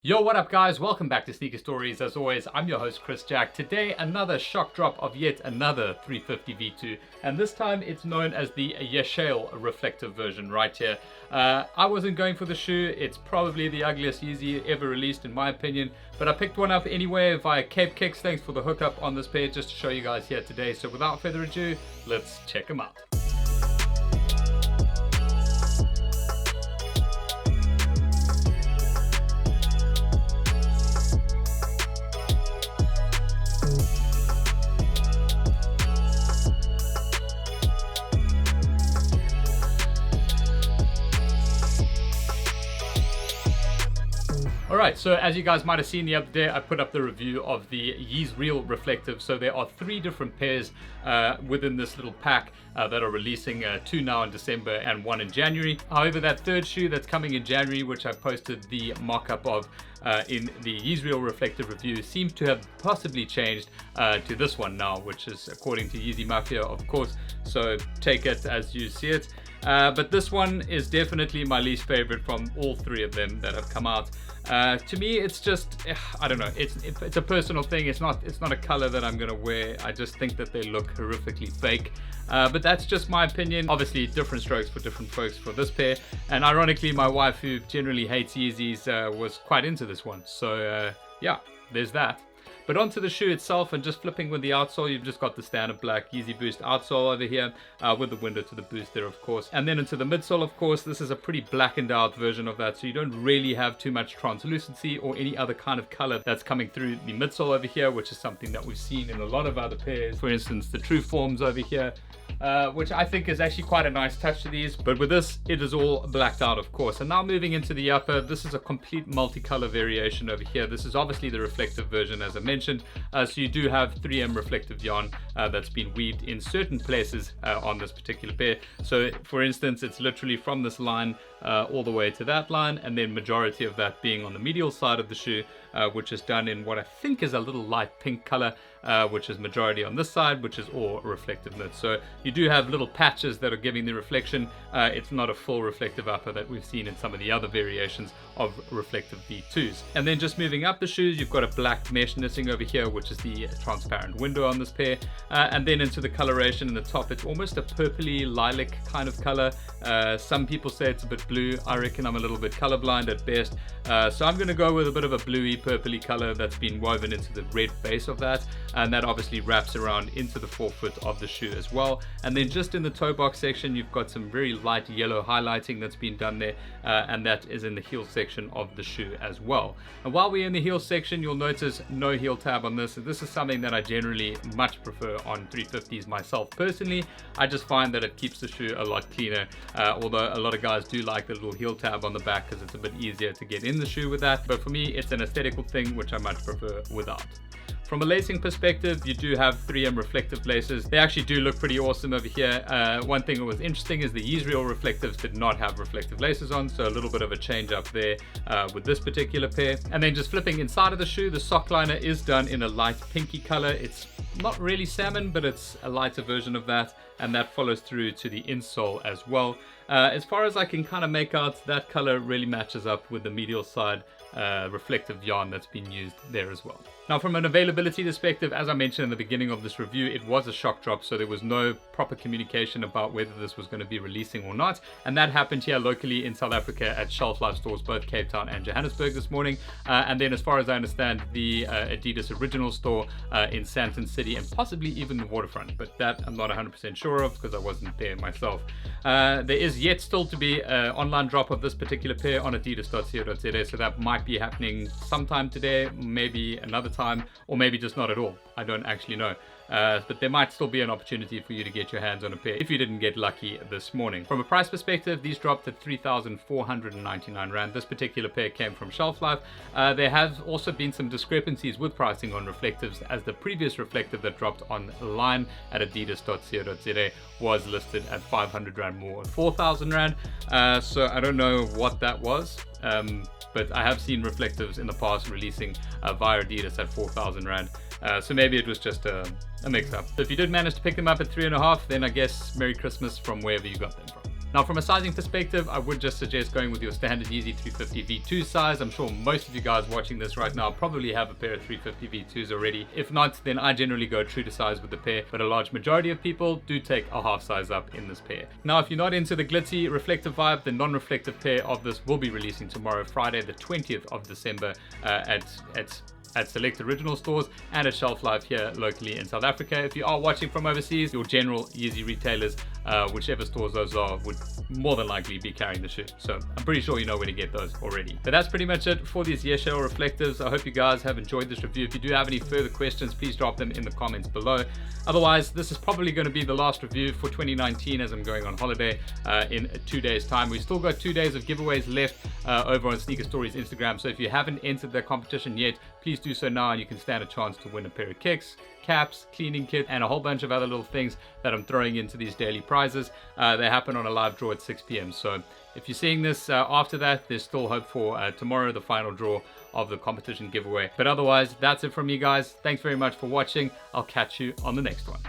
Yo, what up guys? Welcome back to Sneaker Stories. As always, I'm your host Chris Jack. Today, another shock drop of yet another 350 V2, and this time it's known as the Yecheil Reflective version right here. I wasn't going for the shoe. It's probably the ugliest Yeezy ever released in my opinion, but I picked one up anyway via Cape Kicks. Thanks for the hookup on this pair just to show you guys here today. So without further ado, let's check them out. Alright, so as you guys might have seen the other day, I put up the review of the Yeezy Reflective. So there are 3 different pairs within this little pack that are releasing, 2 now in December and 1 in January. However, that third shoe that's coming in January, which I posted the mock-up of in the Yeezy Reflective review, seems to have possibly changed to this one now, which is according to Yeezy Mafia, of course. So take it as you see it. But this one is definitely my least favorite from all 3 of them that have come out. To me, it's just, I don't know, it's a personal thing. It's not a color that I'm gonna wear. I just think that they look horrifically fake. But that's just my opinion. Obviously, different strokes for different folks for this pair. And ironically, my wife, who generally hates Yeezys, was quite into this one. So yeah, there's that. But onto the shoe itself, and just flipping with the outsole, you've just got the standard black Yeezy Boost outsole over here with the window to the boost there, of course. And then into the midsole, of course, this is a pretty blackened out version of that, so you don't really have too much translucency or any other kind of color that's coming through the midsole over here, which is something that we've seen in a lot of other pairs. For instance, the True Forms over here, which I think is actually quite a nice touch to these, but with this it is all blacked out, of course. And now moving into the upper, this is a complete multicolor variation over here. This is obviously the reflective version, as I mentioned, so you do have 3M reflective yarn that's been weaved in certain places on this particular pair. So for instance, it's literally from this line all the way to that line, and then majority of that being on the medial side of the shoe, which is done in what I think is a little light pink color, which is majority on this side, which is all reflective knit. So you do have little patches that are giving the reflection. It's not a full reflective upper that we've seen in some of the other variations of reflective V2s. And then just moving up the shoes, you've got a black mesh knitting over here, which is the transparent window on this pair. And then into the coloration in the top, it's almost a purpley lilac kind of color. Some people say it's a bit blue. I reckon I'm a little bit colorblind at best. So I'm going to go with a bit of a bluey purpley color that's been woven into the red base of that, and that obviously wraps around into the forefoot of the shoe as well. And then just in the toe box section, you've got some very light yellow highlighting that's been done there, and that is in the heel section of the shoe as well. And while we're in the heel section, you'll notice no heel tab on this. This is something that I generally much prefer on 350s myself personally. I just find that it keeps the shoe a lot cleaner, although a lot of guys do like the little heel tab on the back because it's a bit easier to get in the shoe with that. But for me, it's an aesthetical thing which I much prefer without. From a lacing perspective, you do have 3M reflective laces. They actually do look pretty awesome over here. One thing that was interesting is the Yeezy Reflectives did not have reflective laces on, so a little bit of a change up there with this particular pair. And then just flipping inside of the shoe, the sock liner is done in a light pinky color. It's not really salmon, but it's a lighter version of that, and that follows through to the insole as well. As far as I can kind of make out, that color really matches up with the medial side reflective yarn that's been used there as well. Now, from an availability perspective, as I mentioned in the beginning of this review, it was a shock drop, so there was no proper communication about whether this was going to be releasing or not, and that happened here locally in South Africa at Shelf Life stores, both Cape Town and Johannesburg this morning. And then as far as I understand, the Adidas original store in Sandton City, and possibly even the Waterfront, but that I'm not 100% sure of because I wasn't there myself. There is yet still to be an online drop of this particular pair on adidas.co.za, so that might be happening sometime today, maybe another time, or maybe just not at all. I don't actually know. But there might still be an opportunity for you to get your hands on a pair if you didn't get lucky this morning. From a price perspective, these dropped at 3,499 Rand. This particular pair came from Shelf Life. There have also been some discrepancies with pricing on reflectives, as the previous reflective that dropped online at adidas.co.za was listed at 500 Rand more, 4,000 Rand. So I don't know what that was. But I have seen reflectives in the past releasing via Adidas at 4,000 Rand. So maybe it was just a mix-up. So if you did manage to pick them up at 3.5, then I guess Merry Christmas from wherever you got them from. Now from a sizing perspective, I would just suggest going with your standard Yeezy 350 V2 size. I'm sure most of you guys watching this right now probably have a pair of 350 V2s already. If not, then I generally go true to size with the pair, but a large majority of people do take a half size up in this pair. Now if you're not into the glitzy reflective vibe, the non-reflective pair of this will be releasing tomorrow, Friday the 20th of December at select original stores and at Shelf Life here locally in South Africa. If you are watching from overseas, your general Yeezy retailers, whichever stores those are, would more than likely be carrying the shoe. So I'm pretty sure you know where to get those already. But that's pretty much it for these Yecheil Reflectives. I hope you guys have enjoyed this review. If you do have any further questions, please drop them in the comments below. Otherwise, this is probably going to be the last review for 2019 as I'm going on holiday in 2 days time. We've still got 2 days of giveaways left over on Sneaker Stories Instagram. So if you haven't entered the competition yet, please do so now and you can stand a chance to win a pair of kicks, caps, cleaning kit, and a whole bunch of other little things that I'm throwing into these daily prizes. They happen on a live draw at 6 p.m. So if you're seeing this after that, there's still hope for tomorrow, the final draw of the competition giveaway. But otherwise, that's it from me, guys. Thanks very much for watching. I'll catch you on the next one.